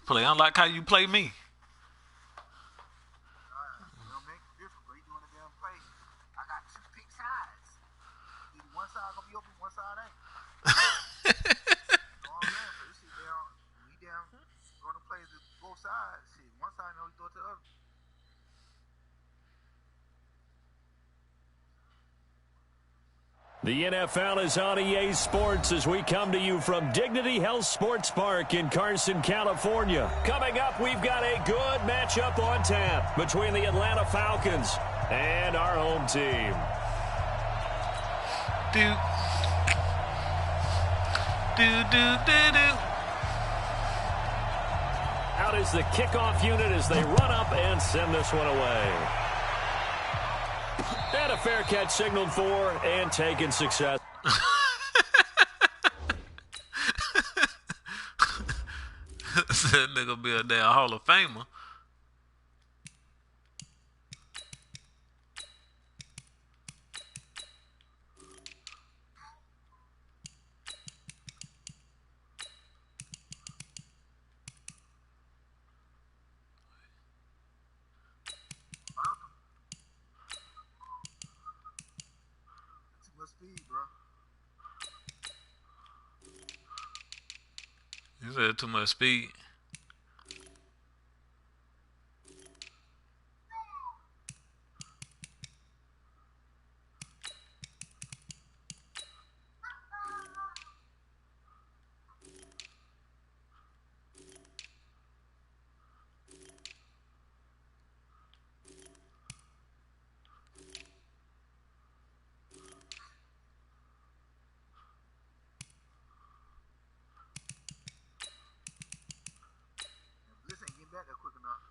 Play unlike how you play me. Don't make it different, bro. You doing a damn play. I got two pick sides. Either one side gonna be open, one side ain't. You know what I'm saying? So this shit down, we down gonna play both sides. Shit, one side know he throw it to the other. The NFL is on EA Sports as we come to you from Dignity Health Sports Park in Carson, California. Coming up, we've got a good matchup on tap between the Atlanta Falcons and our home team. Do. Out is the kickoff unit as they run up and send this one away. And a fair catch signaled for and taken success. That nigga be a damn Hall of Famer. Speed, bro. You said too much speed. Back there quick enough.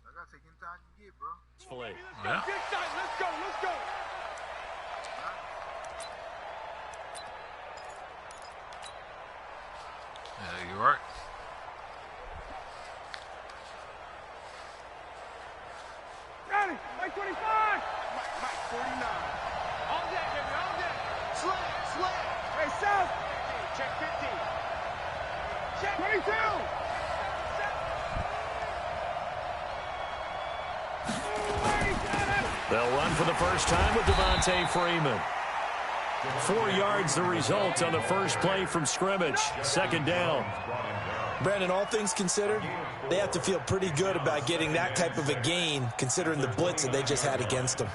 I gotta take any time you get, bro. Yeah. Let's go. Yeah, you're right. Ready, Mike 25. Mike 49. On deck, baby, on deck. Slam. Hey, South. Check 50. Check 22. They'll run for the first time with Devontae Freeman. 4 yards the result on the first play from scrimmage. Second down. Brandon, all things considered, they have to feel pretty good about getting that type of a gain considering the blitz that they just had against them.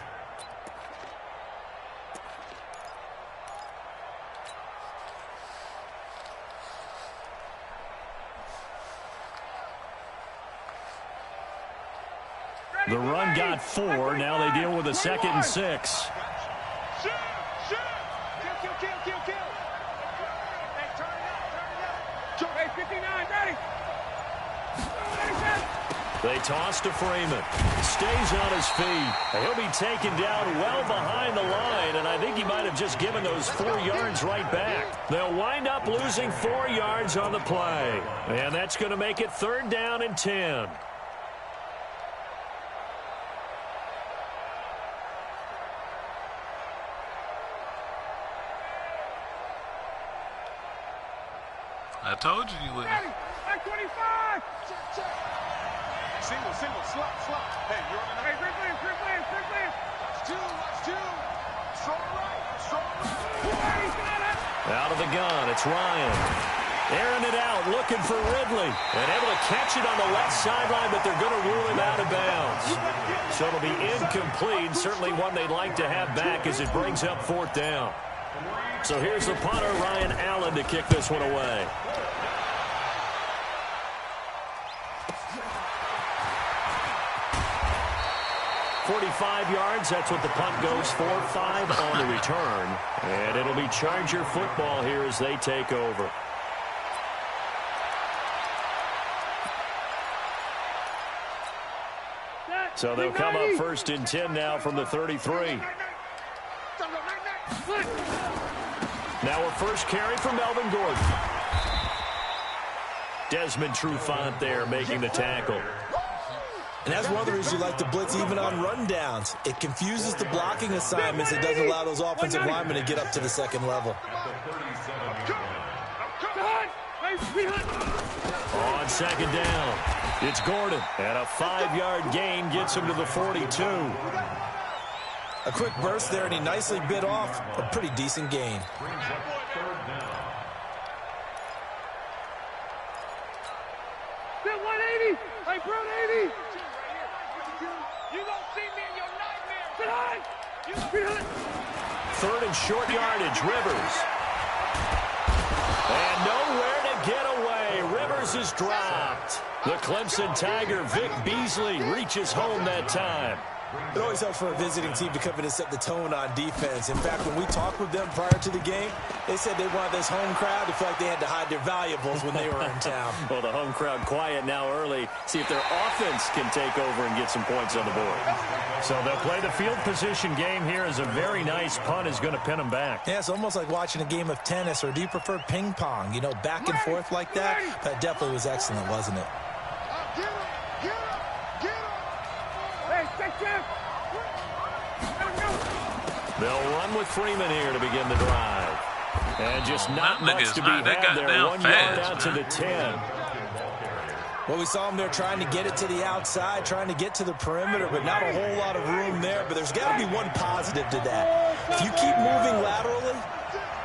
The run got 4. Now they deal with a 2nd and 6. Shoot. Kill. Hey, turn it up. Hey, 59, ready. They toss to Freeman. Stays on his feet. He'll be taken down well behind the line, and I think he might have just given those 4 yards right back. They'll wind up losing 4 yards on the play, and that's going to make it 3rd down and 10. I told you would. Like 25. Check. Single, slot. Hey, you're on the hey, free play. Watch two. Strong right. He's got it. Out of the gun, it's Ryan. Airing it out, looking for Ridley. And able to catch it on the left sideline, but they're going to rule him out of bounds. So it'll be incomplete. Certainly one they'd like to have back as it brings up 4th down. So here's the punter, Ryan Allen, to kick this one away. .45 yards, that's what the punt goes for. 5 on the return. And it'll be Charger football here as they take over. So they'll come up 1st and 10 now from the 33. Now a first carry from Melvin Gordon. Desmond Trufant there making the tackle. And that's one of the reasons you like to blitz even on rundowns. It confuses the blocking assignments. It doesn't allow those offensive linemen to get up to the second level. On 2nd down, it's Gordon. And a 5-yard gain gets him to the 42. A quick burst there, and he nicely bit off a pretty decent gain. Get 180. Hey, bro, 80. You don't see me in your nightmares. Sit high. 3rd and short yardage, Rivers. And nowhere to get away. Rivers is dropped. The Clemson Tiger, Vic Beasley, reaches home that time. It always helps for a visiting team to come in and set the tone on defense. In fact, when we talked with them prior to the game, they said they wanted this home crowd to feel like they had to hide their valuables when they were in town. Well, the home crowd quiet now early. See if their offense can take over and get some points on the board. So they'll play the field position game here as a very nice punt is going to pin them back. Yeah, it's almost like watching a game of tennis, or do you prefer ping pong? You know, back and forth like that? That definitely was excellent, wasn't it? They'll run with Freeman here to begin the drive. And just not much to be had there. 1 yard out to the 10. Well, we saw him there trying to get it to the outside, trying to get to the perimeter, but not a whole lot of room there. But there's got to be one positive to that. If you keep moving laterally,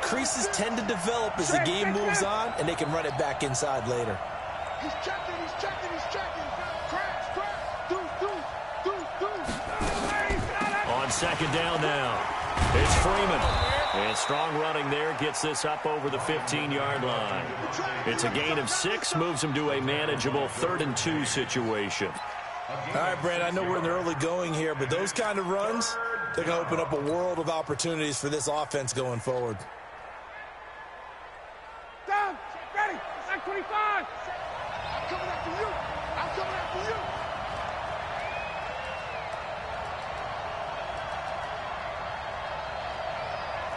creases tend to develop as the game moves on, and they can run it back inside later. He's checking, he's checking, he's checking. Crash, crash, do. On 2nd down now, it's Freeman. And strong running there gets this up over the 15-yard line. It's a gain of 6, moves him to a manageable 3rd and 2 situation. All right, Brandon, I know we're in the early going here, but those kind of runs, they're going to open up a world of opportunities for this offense going forward. Down, ready, 25. I'm coming after you. I'm coming after you.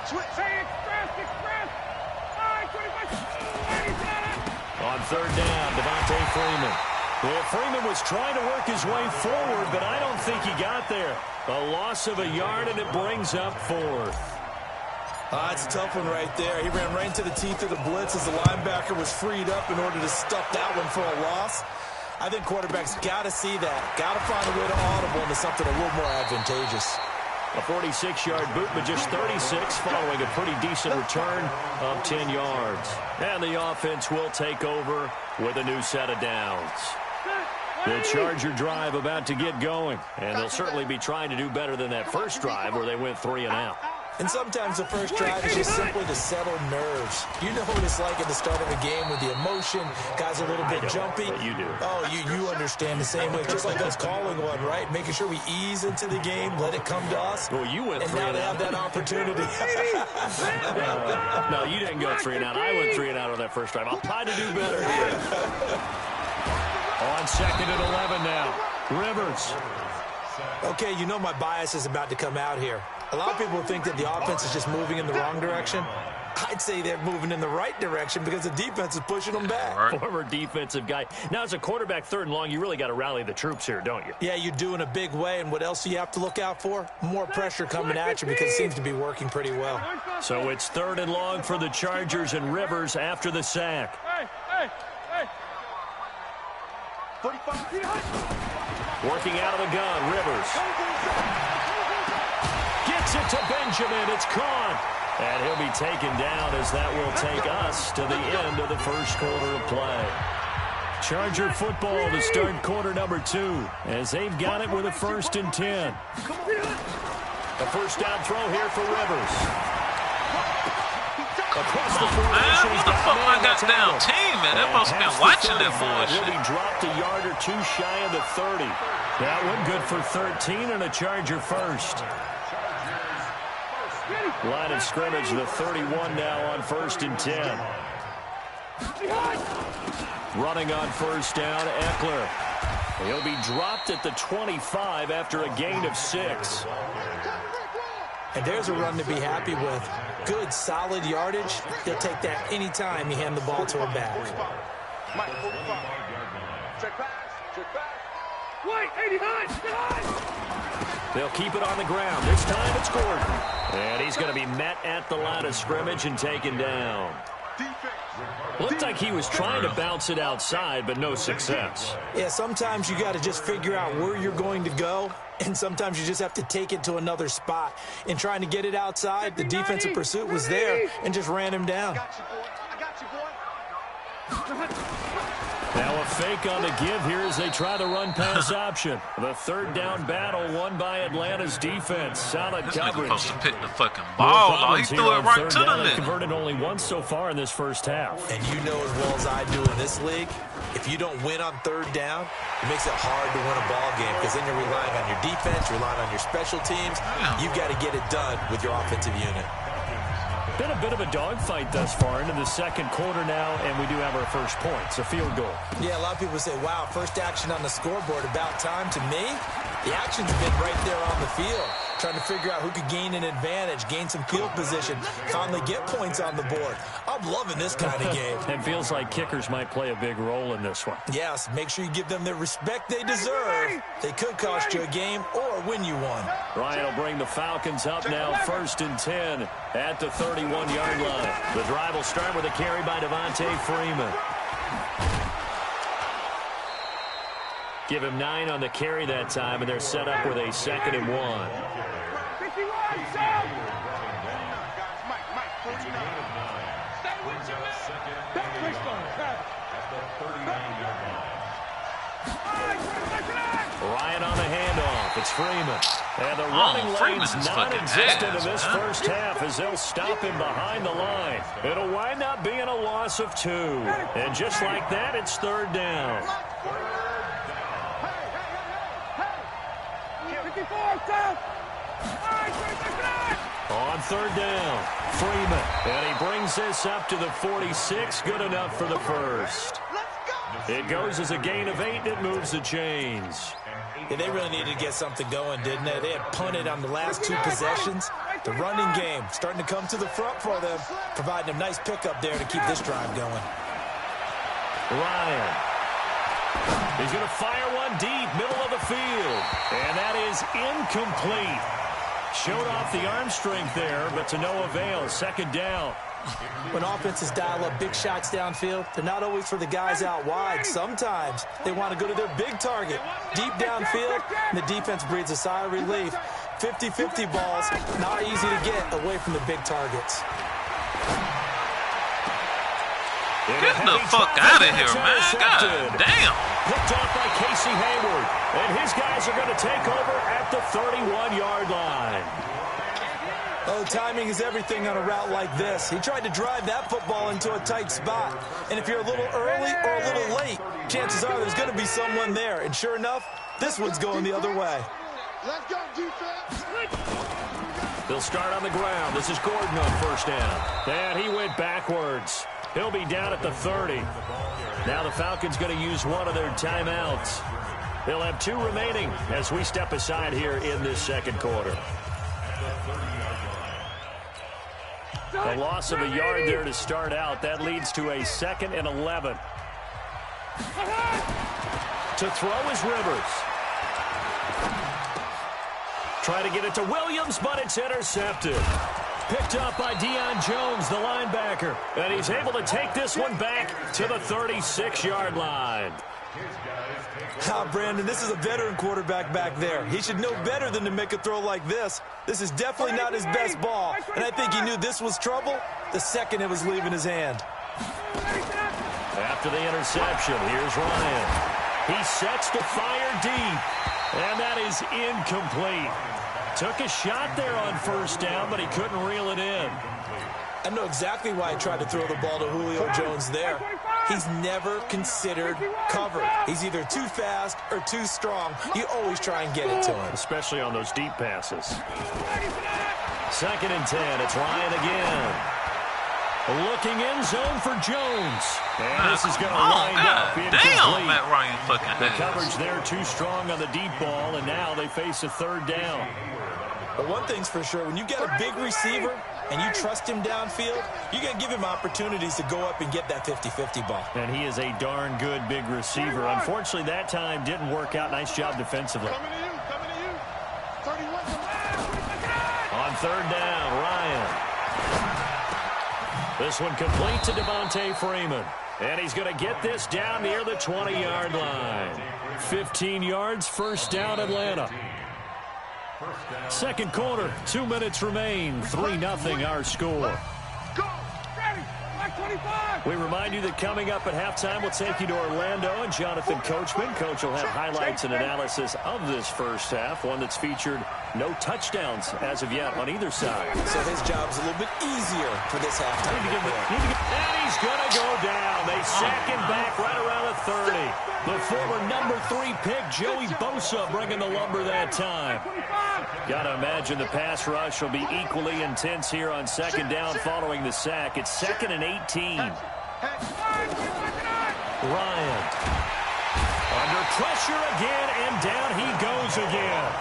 Switch. Hey, express. All right, 25. On 3rd down, Devontae Freeman. Well, Freeman was trying to work his way forward, but I don't think he got there. A loss of a yard, and it brings up 4th. It's a tough one right there. He ran right into the teeth of the blitz as the linebacker was freed up in order to stuff that one for a loss. I think quarterbacks got to see that. Got to find a way to audible into something a little more advantageous. A 46-yard boot, but just 36 following a pretty decent return of 10 yards. And the offense will take over with a new set of downs. The Charger drive about to get going, and they'll certainly be trying to do better than that first drive where they went 3 and out. And sometimes the first drive is just simply to settle nerves. You know what it's like at the start of a game with the emotion. Guys are a little bit jumpy. But you do. Oh, you understand the same way. Just like us calling one, right? Making sure we ease into the game, let it come to us. Well, you went and 3 now and they out. have that opportunity. No, you didn't go 3 and out. I went 3 and out on that first drive. I'll try to do better here. On 2nd and 11 now. Rivers. Okay, you know my bias is about to come out here. A lot of people think that the offense is just moving in the wrong direction. I'd say they're moving in the right direction because the defense is pushing them back. Right. Former defensive guy. Now, as a quarterback, 3rd and long, you really got to rally the troops here, don't you? Yeah, you do in a big way. And what else do you have to look out for? More pressure coming at you because it seems to be working pretty well. So it's 3rd and long for the Chargers and Rivers after the sack. Hey. 45. Working out of the gun, Rivers. Gets it to Benjamin. It's caught. And he'll be taken down as that will take us to the end of the first quarter of play. Charger football to start quarter number 2 as they've got it with a 1st and 10. A first down throw here for Rivers. Across the formation, what the fuck my goddamn team, man? They're supposed to be watching that bullshit. He'll be dropped a yard or 2 shy of the 30. That one good for 13 and a Charger first. Line of scrimmage, the 31 now on 1st and 10. Running on first down, Eckler. He'll be dropped at the 25 after a gain of 6. And there's a run to be happy with. Good, solid yardage. He'll take that any time you hand the ball to a back. Mike, 45. Check pass. Check pass. Wait, 89. They'll keep it on the ground. This time it's Gordon. And he's going to be met at the line of scrimmage and taken down. Looked like he was trying to bounce it outside, but no success. Yeah, sometimes you got to just figure out where you're going to go, and sometimes you just have to take it to another spot. In trying to get it outside, the defensive pursuit was there and just ran him down. I got you, boy. Now a fake on the give here as they try the run-pass option. The 3rd down battle won by Atlanta's defense. Solid This nigga coverage. supposed to pick the fucking ball. Oh, he threw it right to the They've nigga. converted only once so far in this first half. And you know as well as I do in this league, if you don't win on 3rd down, it makes it hard to win a ball game because then you're relying on your defense, relying on your special teams. You've got to get it done with your offensive unit. Been a bit of a dogfight thus far into the second quarter now, and we do have our first points, a field goal. Yeah, a lot of people say, wow, first action on the scoreboard, about time. To me, the action's been right there on the field, trying to figure out who could gain an advantage, gain some field position, finally get points on the board. I'm loving this kind of game. It feels like kickers might play a big role in this one. Yes, make sure you give them the respect they deserve. They could cost you a game or win you one. Ryan will bring the Falcons up now, 1st and 10 at the 31-yard line. The drive will start with a carry by Devontae Freeman. Give him 9 on the carry that time, and they're set up with a 2nd and 1. 51, Sam. Mike, 49. Stay with you, man. Ryan on the handoff. It's Freeman. And the running lane's non-existent in this first half as they'll stop him behind the line. It'll wind up being a loss of 2. And just like that, it's 3rd down. 54, Sam. On 3rd down, Freeman. And he brings this up to the 46. Good enough for the first. It goes as a gain of 8, and it moves the chains. Yeah, they really needed to get something going, didn't they? They had punted on the last 2 possessions. The running game starting to come to the front for them, providing a nice pickup there to keep this drive going. Ryan. He's going to fire one deep, middle of the field. And that is incomplete. Showed off the arm strength there, but to no avail. 2nd down. When offenses dial up big shots downfield, they're not always for the guys out wide. Sometimes they want to go to their big target, deep downfield, and the defense breathes a sigh of relief. 50-50 balls, not easy to get away from the big targets. Get the fuck out of here, man. God damn. Picked off by Casey Hayward. And his guys are going to take over at the 31-yard line. Oh, timing is everything on a route like this. He tried to drive that football into a tight spot. And if you're a little early or a little late, chances are there's going to be someone there. And sure enough, this one's going the other way. Let's go, defense. They'll start on the ground. This is Gordon on 1st down. And he went backwards. He'll be down at the 30. Now the Falcons going to use one of their timeouts. They'll have 2 remaining as we step aside here in this second quarter. A loss of a yard there to start out. That leads to a 2nd and 11. To throw is Rivers. Try to get it to Williams, but it's intercepted. Picked up by Deion Jones, the linebacker. And he's able to take this one back to the 36-yard line. Brandon, this is a veteran quarterback back there. He should know better than to make a throw like this. This is definitely not his best ball, and I think he knew this was trouble the second it was leaving his hand. After the interception, here's Ryan. He sets to fire deep, and that is incomplete. Took a shot there on first down, but he couldn't reel it in. I know exactly why he tried to throw the ball to Julio Jones there. He's never considered cover. He's either too fast or too strong. You always try and get it to him. Especially on those deep passes. 2nd and 10. It's Ryan again. Looking in zone for Jones. And this is going to wind up incomplete. Damn, Matt Ryan fucking The ass. coverage there too strong on the deep ball, and now they face a 3rd down. But one thing's for sure, when you got a big receiver and you trust him downfield, you're going to give him opportunities to go up and get that 50-50 ball. And he is a darn good big receiver. Unfortunately, that time didn't work out. Nice job defensively. Coming to you. 31. On 3rd down, Ryan. This one complete to Devontae Freeman. And he's going to get this down near the 20-yard line. 15 yards, 1st down, Atlanta. 2nd quarter, 2 minutes remain. 3-0 our score. Go. Ready. 25. We remind you that coming up at halftime, we'll take you to Orlando and Jonathan Coachman. Coach will have highlights and analysis of this first half, one that's featured no touchdowns as of yet on either side. So his job's a little bit easier for this halftime. And he's going to go down. They sack him back right around the 30. The former number 3 pick, Joey Bosa, bringing the lumber that time. Got to imagine the pass rush will be equally intense here on 2nd down following the sack. It's 2nd and 18. Ryan. Under pressure again, and down he goes again.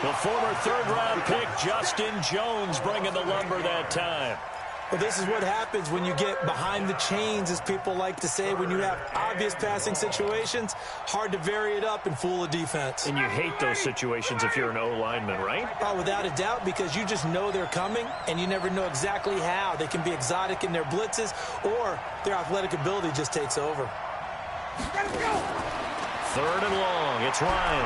The former 3rd-round pick, Justin Jones, bringing the lumber that time. Well, this is what happens when you get behind the chains, as people like to say. When you have obvious passing situations, hard to vary it up and fool a defense. And you hate those situations if you're an O-lineman, right? Oh, without a doubt, because you just know they're coming, and you never know exactly how. They can be exotic in their blitzes, or their athletic ability just takes over. 3rd and long. It's Ryan.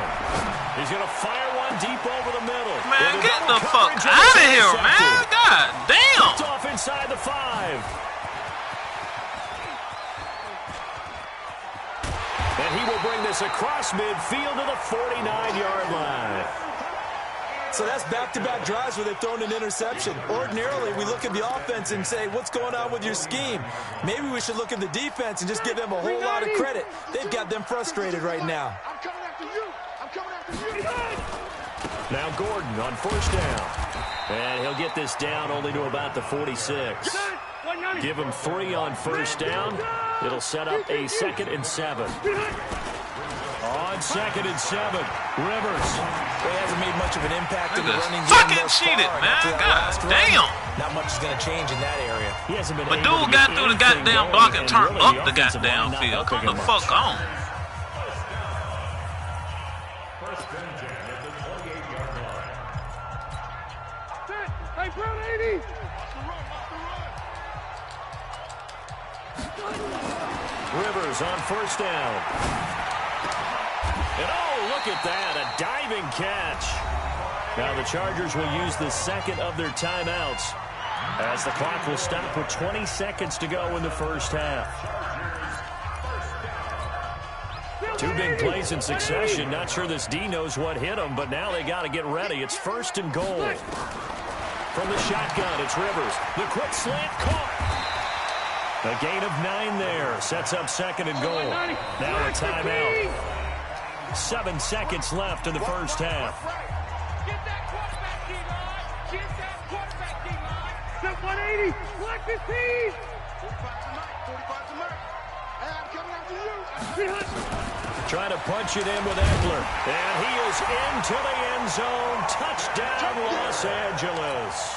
He's going to fire one deep over the middle. Man, get the fuck out of here, man. God damn. It's off inside the 5. And he will bring this across midfield to the 49-yard line. So that's back-to-back drives where they've thrown an interception. Ordinarily, we look at the offense and say, what's going on with your scheme? Maybe we should look at the defense and just give them a whole lot of credit. They've got them frustrated right now. I'm coming after you. I'm coming after you. Now Gordon on 1st down. And he'll get this down only to about the 46. Give him 3 on 1st down. It'll set up a 2nd and 7. On 2nd and 7, Rivers. He hasn't made much of an impact in the running game Fucking thus cheated, far. man. After that God last run, damn. not much is going to change in that area. He hasn't been But able dude to got get through the anything goddamn going, block and turned really up the offensive line goddamn not field. helping Come the him fuck much. on. Hey, Brown 80. Rivers on 1st down. And oh, look at that, a diving catch. Now the Chargers will use the 2nd of their timeouts as the clock will stop with 20 seconds to go in the first half. 2 big plays in succession. Not sure this D knows what hit him, but now they got to get ready. It's 1st and goal. From the shotgun, it's Rivers. The quick slant caught. A gain of 9 there. Sets up 2nd and goal. Now a timeout. 7 seconds left in the first half. Get that quarterback D-line. Get that quarterback D-line. Set 180. Black 15. 45 to Mike. 45 to Mike. Hey, I'm coming after you. Trying to punch it in with Eckler. And he is into the end zone. Touchdown, Los Angeles.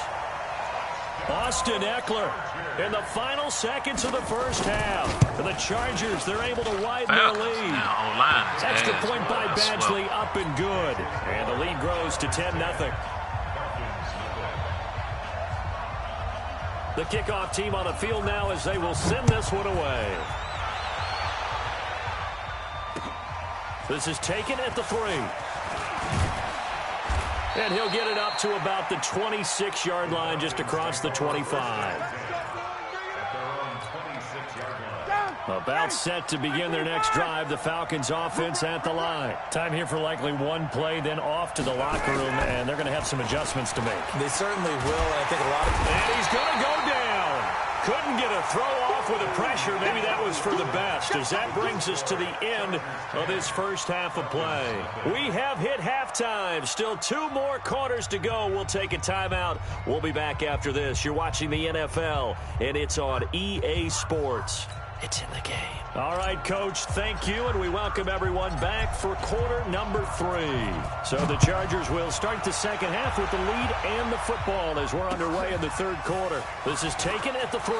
Austin Eckler in the final seconds of the first half. For the Chargers, they're able to widen their lead. Now, O-line is Extra ass. point by Badgley, up and good. And the lead grows to 10-0. The kickoff team on the field now as they will send this one away. This is taken at the 3. And he'll get it up to about the 26-yard line, just across the 25. About set to begin their next drive, the Falcons offense at the line. Time here for likely one play, then off to the locker room, and they're going to have some adjustments to make. They certainly will, and I think a lot of... And he's going to go down. Couldn't get a throw off with the pressure. Maybe that was for the best, as that brings us to the end of this first half of play. We have hit halftime. Still 2 more quarters to go. We'll take a timeout. We'll be back after this. You're watching the NFL, and it's on EA Sports. It's in the game. All right, Coach, thank you, and we welcome everyone back for quarter number 3. So the Chargers will start the second half with the lead and the football as we're underway in the third quarter. This is taken at the 3.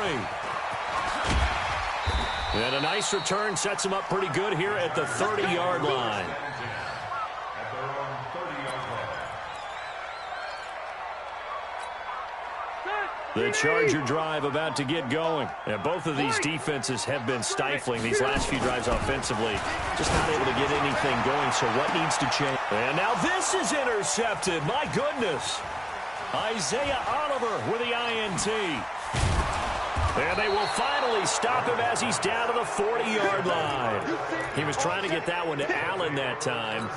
And a nice return sets them up pretty good here at the 30-yard line. The Charger drive about to get going. And both of these defenses have been stifling these last few drives offensively. Just not able to get anything going, so what needs to change? And now this is intercepted. My goodness. Isaiah Oliver with the INT. And they will finally stop him as he's down to the 40-yard line. He was trying to get that one to Allen that time.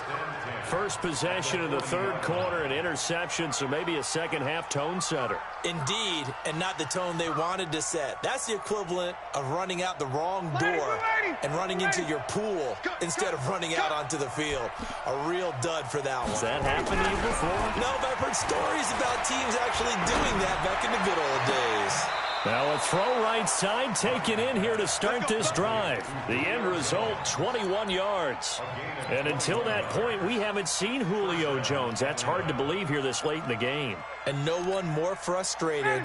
First possession in the third quarter, an interception, so maybe a second-half tone setter. Indeed, and not the tone they wanted to set. That's the equivalent of running out the wrong door and running into your pool instead of running out onto the field. A real dud for that one. Has that happened to you before? No, but I've heard stories about teams actually doing that back in the good old days. Now a throw right side taken in here to start this drive. The end result, 21 yards. And until that point, we haven't seen Julio Jones. That's hard to believe here this late in the game. And no one more frustrated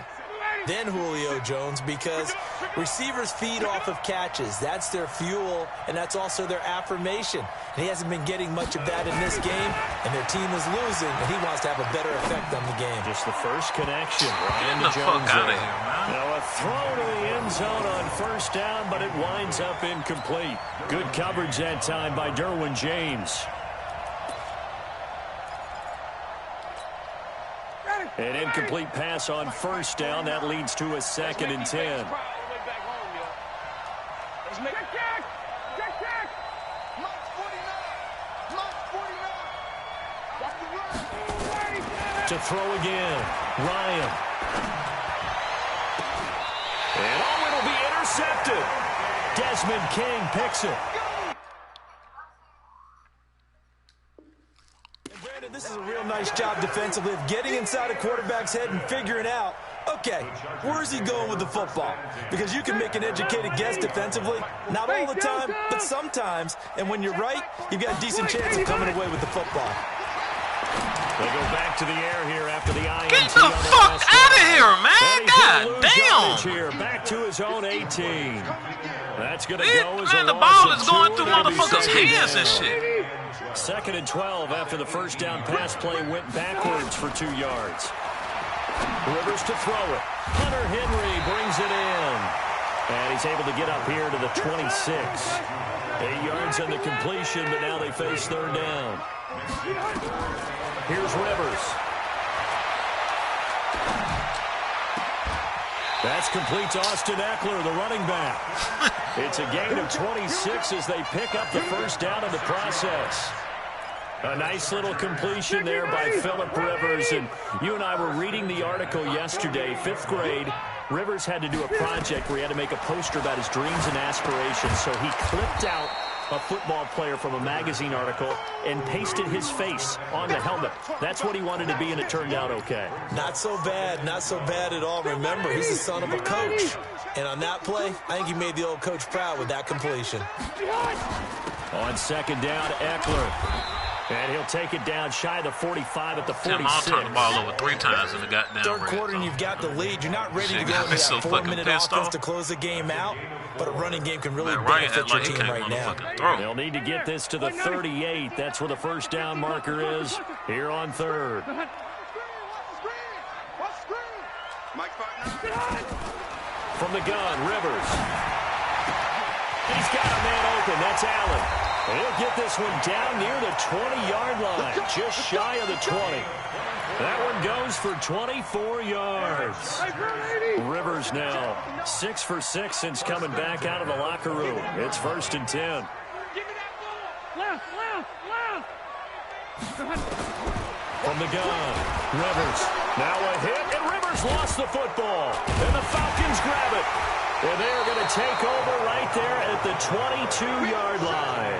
than Julio Jones because receivers feed off of catches. That's their fuel, and that's also their affirmation. And he hasn't been getting much of that in this game, and their team is losing, and he wants to have a better effect on the game. Just the first connection. Ryan Get the Jones fuck out of here, man. Now a throw to the end zone on first down, but it winds up incomplete. Good coverage that time by Derwin James. An incomplete pass on first down. That leads to a 2nd and 10. To throw again, Ryan. And it'll be intercepted. Desmond King picks it. This is a real nice job defensively of getting inside a quarterback's head and figuring out, okay, where is he going with the football? Because you can make an educated guess defensively, not all the time, but sometimes. And when you're right, you've got a decent chance of coming away with the football. They go back to the air here after the INT. Get the fuck out of here, man. God damn. Here, back to his own 18. That's going to go as man, a the ball loss is of going 2, through and it'll be motherfuckers' second hands and down. shit. 2nd and 12 after the first down pass play went backwards for 2 yards. Rivers to throw it. Hunter Henry brings it in. And he's able to get up here to the 26. 8 yards on the completion, but now they face third down. Here's Rivers. That's complete to Austin Eckler, the running back. It's a gain of 26 as they pick up the first down in the process. A nice little completion there by Phillip Rivers. And you and I were reading the article yesterday, 5th grade. Rivers had to do a project where he had to make a poster about his dreams and aspirations. So he clipped out a football player from a magazine article and pasted his face on the helmet. That's what he wanted to be, and it turned out okay. Not so bad at all. Remember, he's the son of a coach. And on that play, I think he made the old coach proud with that completion. On second down, Eckler. And he'll take it down shy of the 45 at the 46. Damn, I'll turn the ball over 3 times in the goddamn Third red quarter, zone. and you've got the lead. You're not ready to Shit go got into me that so fucking 4-minute pissed offense off. to close the game out. But a running game can really Man, Ryan benefit act your like he team can't right now. motherfucking throw. They'll need to get this to the 38. That's where the first down marker is here on third. From the gun, Rivers. He's got a man open. That's Allen. He'll get this one down near the 20-yard line, just shy of the 20. That one goes for 24 yards. Rivers now 6 for 6 since coming back out of the locker room. It's 1st and 10. From the gun, Rivers. Now a hit, and Rivers lost the football. And the Falcons grab it. And they're going to take over right there at the 22-yard line.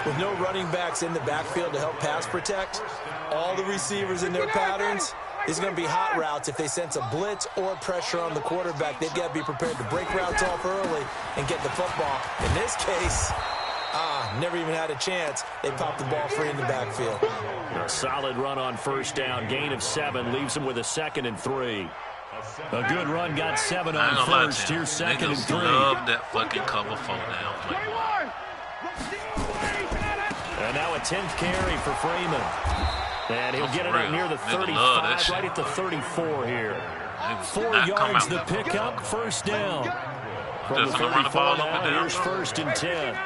With no running backs in the backfield to help pass protect, all the receivers in their patterns, it's going to be hot routes. If they sense a blitz or pressure on the quarterback, they've got to be prepared to break routes off early and get the football. In this case, never even had a chance. They popped the ball free in the backfield. A solid run on 1st down. Gain of 7 leaves them with a 2nd and 3. A good run got 7 on 1st. Here's 2nd and 3. Love that fucking cover 4 down play. And now a 10th carry for Freeman. And he'll get it up near the 35, right at the 34 here. 4 yards the pickup, 1st down. From the 34 now, here's 1st and 10.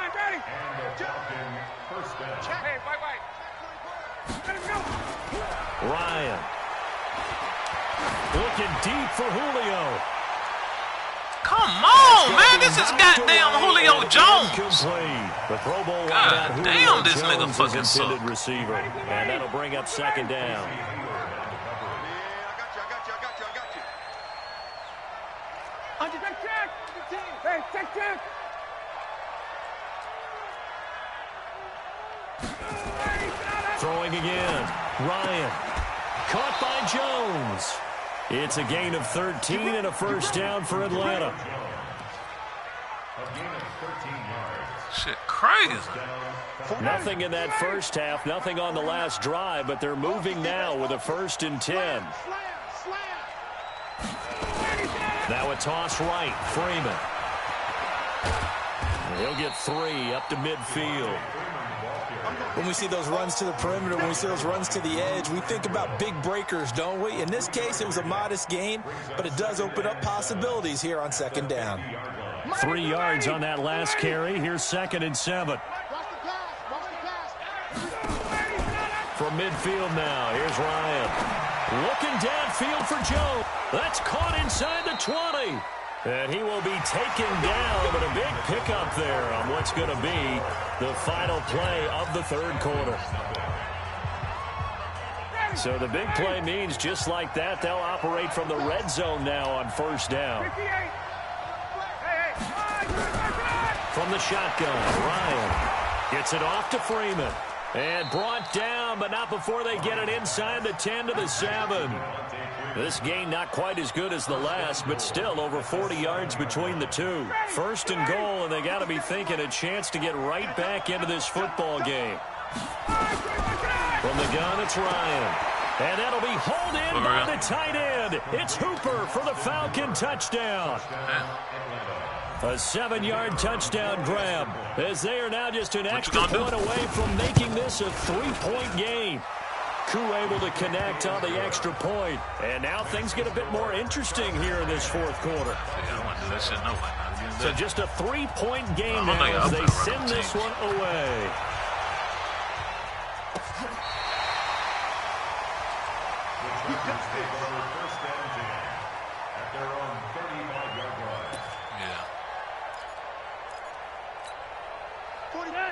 Ryan. Looking deep for Julio. Come on, man. This is goddamn Julio Jones. The Pro Bowl God damn, this nigga fucking sucks. Receiver. And that'll bring up 2nd down. Throwing again. Ryan. Caught by Jones. It's a gain of 13 and a 1st down for Atlanta. Shit, crazy. Nothing in that 1st half, nothing on the last drive, but they're moving now with a 1st and 10. Now a toss right, Freeman. He'll get 3 up to midfield. When we see those runs to the perimeter, when we see those runs to the edge, we think about big breakers, don't we? In this case, it was a modest gain, but it does open up possibilities here on 2nd down. 3 yards on that last carry. Here's 2nd and 7. From midfield now, here's Ryan. Looking downfield for Joe. That's caught inside the 20. And he will be taken down, but a big pickup there on what's going to be the final play of the 3rd quarter. So the big play means just like that, they'll operate from the red zone now on 1st down. From the shotgun, Ryan gets it off to Freeman. And brought down, but not before they get it inside the 10 to the 7. This gain not quite as good as the last, but still over 40 yards between the two. 1st and goal, and they got to be thinking a chance to get right back into this football game. From the gun, it's Ryan. And that'll be hauled in by the tight end. It's Hooper for the Falcon touchdown. A 7-yard touchdown grab, as they are now just an extra point away from making this a 3-point game. Koo able to connect on the extra point. And now things get a bit more interesting here in this 4th quarter. So just a 3-point game now as they send this one away.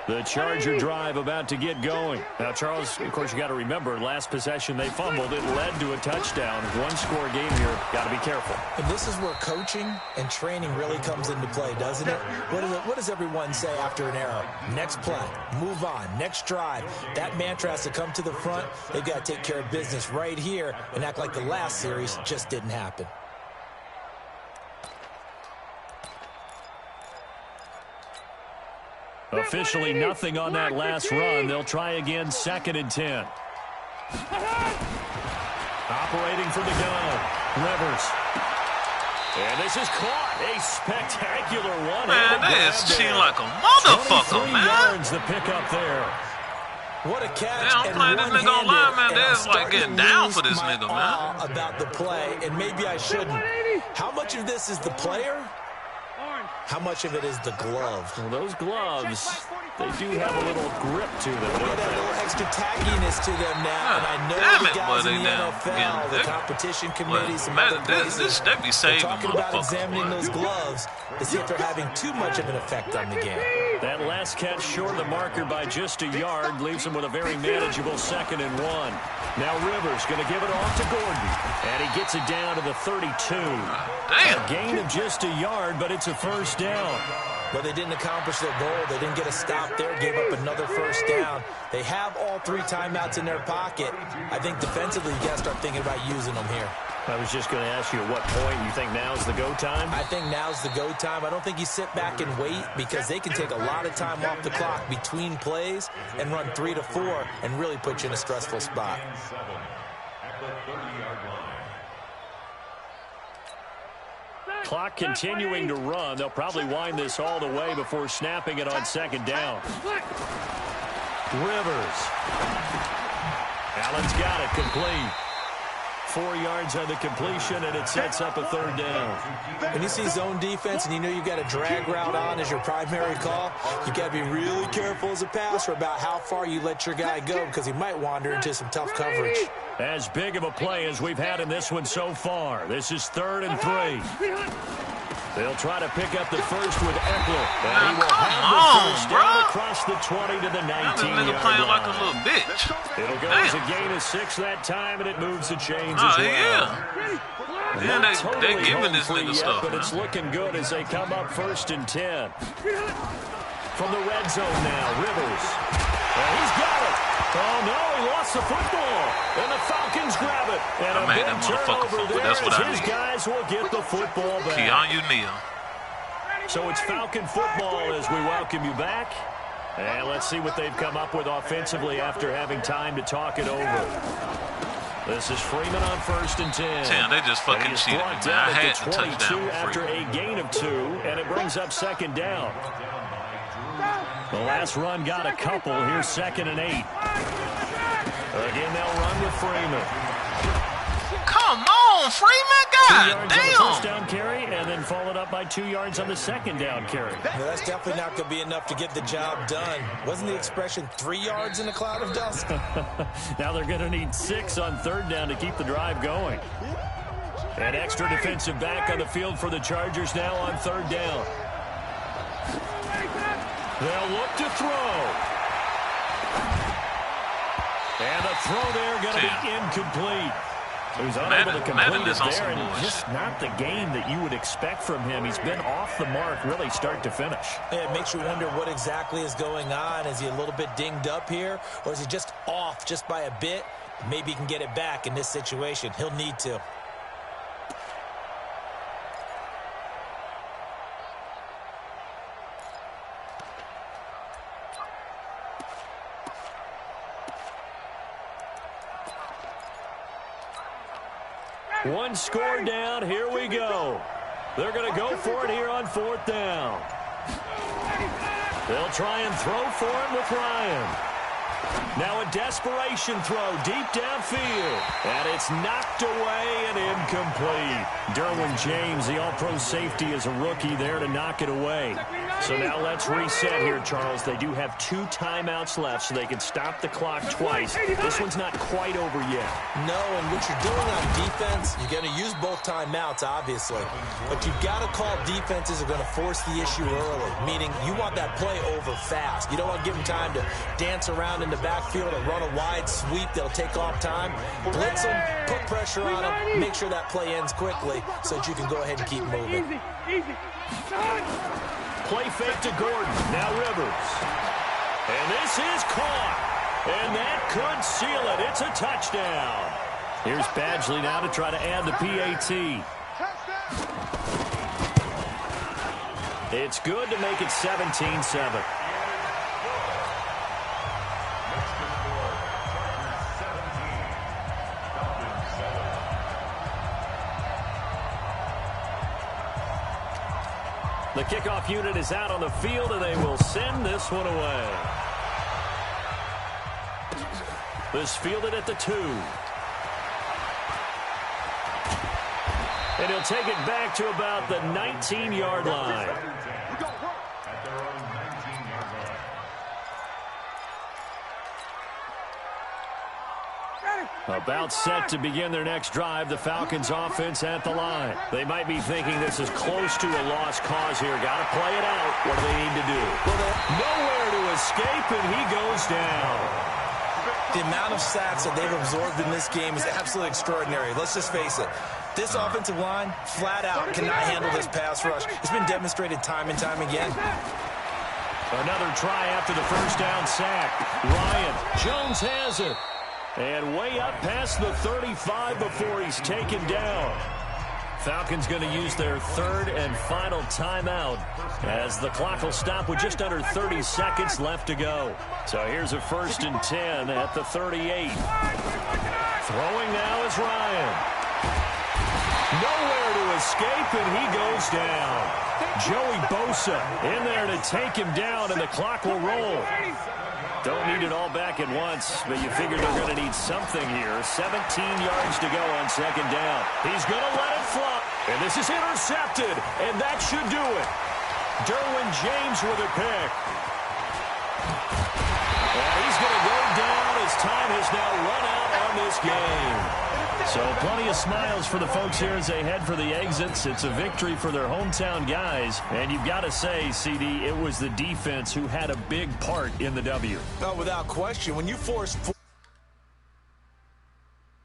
The Charger drive about to get going. Now, Charles, of course, you got to remember, last possession they fumbled. It led to a touchdown. 1-score game here. Got to be careful. And this is where coaching and training really comes into play, doesn't it? What does everyone say after an error? Next play, move on, next drive. That mantra has to come to the front. They've got to take care of business right here and act like the last series just didn't happen. Officially nothing on that last run. They'll try again, 2nd and 10. Operating from the gun, Rivers. And this is caught. A spectacular one. Man, that is cheating like a motherfucker, 23 man. yards the pickup there. What a catch. I'm playing this nigga online, man. That's like getting down for this nigga, man. About the play, and maybe I shouldn't. How much of this is the player? How much of it is the glove? Well, those gloves, they do have a little grip to them. Look at that little extra tackiness to them now. And I know the guys in the NFL, the competition committee, some other places, they be saving talking about examining those gloves to see if they're having too much of an effect on the game. That last catch short of the marker by just a yard leaves him with a very manageable 2nd and 1. Now Rivers going to give it off to Gordon. And he gets it down to the 32. Damn. A gain of just a yard, but it's a first down. But they didn't accomplish their goal. They didn't get a stop there, gave up another first down. They have all 3 timeouts in their pocket. I think defensively, you got to start thinking about using them here. I was just going to ask you at what point you think now's the go time? I think now's the go time. I don't think you sit back and wait because they can take a lot of time off the clock between plays and run 3 to 4 and really put you in a stressful spot. Clock continuing to run. They'll probably wind this all the way before snapping it on 2nd down. Rivers. Allen's got it complete. 4 yards on the completion, and it sets up a 3rd down. When you see zone defense and you know you've got a drag route on as your primary call, you got to be really careful as a passer about how far you let your guy go because he might wander into some tough coverage. As big of a play as we've had in this one so far. This is 3rd and 3. They'll try to pick up the first with Eckler. And he will have the first down across the 20 to the 19-yard playing line. like a little bitch. It'll go as a gain of 6 that time, and it moves the chains as well. Yeah, they're giving this nigga stuff. But it's looking good as they come up 1st and 10. From the red zone now, Rivers. And he's got it. Oh, no, he lost the football. And the Falcons grab it. And a big turnover there as his guys will get the football back. Keanu Neal. So it's Falcon football as we welcome you back. And let's see what they've come up with offensively after having time to talk it over. This is Freeman on 1st and 10. Damn, they just fucking cheated. I had to touchdown after a gain of 2, and it brings up 2nd down. The last run got a couple. Here's 2nd and 8. Again, they'll run with Freeman. Come on, Freeman. God 2 yards on the damn. first down carry, and then followed up by 2 yards on the 2nd down carry. No, that's definitely not going to be enough to get the job done. Wasn't the expression 3 yards in a cloud of dust? Now they're going to need 6 on 3rd down to keep the drive going. An extra defensive back on the field for the Chargers now on 3rd down. They'll look to throw. And the throw there going to be incomplete. He's unable to complete it there, and just not the game that you would expect from him. He's been off the mark really start to finish. It makes you wonder what exactly is going on. Is he a little bit dinged up here, or is he just off just by a bit? Maybe he can get it back in this situation. He'll need to. One score down. Here we go. They're going to go for it here on 4th down. They'll try and throw for him with Ryan. Now a desperation throw deep downfield. And it's knocked away and incomplete. Derwin James, the all-pro safety, is a rookie there to knock it away. So now let's reset here, Charles. They do have 2 timeouts left, so they can stop the clock twice. This one's not quite over yet. No, and what you're doing on defense, you're going to use both timeouts, obviously. But you've got to call defenses are going to force the issue early, meaning you want that play over fast. You don't want to give them time to dance around in the backfield or run a wide sweep that'll take off time. Blitz them, put pressure on them, make sure that play ends quickly so that you can go ahead and keep moving. Play fake to Gordon. Now Rivers. And this is caught. And that could seal it. It's a touchdown. Here's Badgley now to try to add the PAT. It's good to make it 17-7. The kickoff unit is out on the field, and they will send this one away. This fielded at the 2. And he'll take it back to about the 19-yard line. About set to begin their next drive, the Falcons offense at the line. They might be thinking this is close to a lost cause here. Got to play it out. What do they need to do? Nowhere to escape, and he goes down. The amount of sacks that they've absorbed in this game is absolutely extraordinary. Let's just face it. This offensive line, flat out, cannot handle this pass rush. It's been demonstrated time and time again. Another try after the first down sack. Ryan Jones has it. And way up past the 35 before he's taken down. Falcons going to use their third and final timeout as the clock will stop with just under 30 seconds left to go. So here's a 1st and 10 at the 38. Throwing now is Ryan. Nowhere to escape, and he goes down. Joey Bosa in there to take him down, and the clock will roll. Don't need it all back at once, but you figure they're going to need something here. 17 yards to go on 2nd down. He's going to let it fly. And this is intercepted, and that should do it. Derwin James with a pick. And he's going to go down as time has now run out on this game. So plenty of smiles for the folks here as they head for the exits. It's a victory for their hometown guys. And you've got to say, CD, it was the defense who had a big part in the W. No, without question. When you force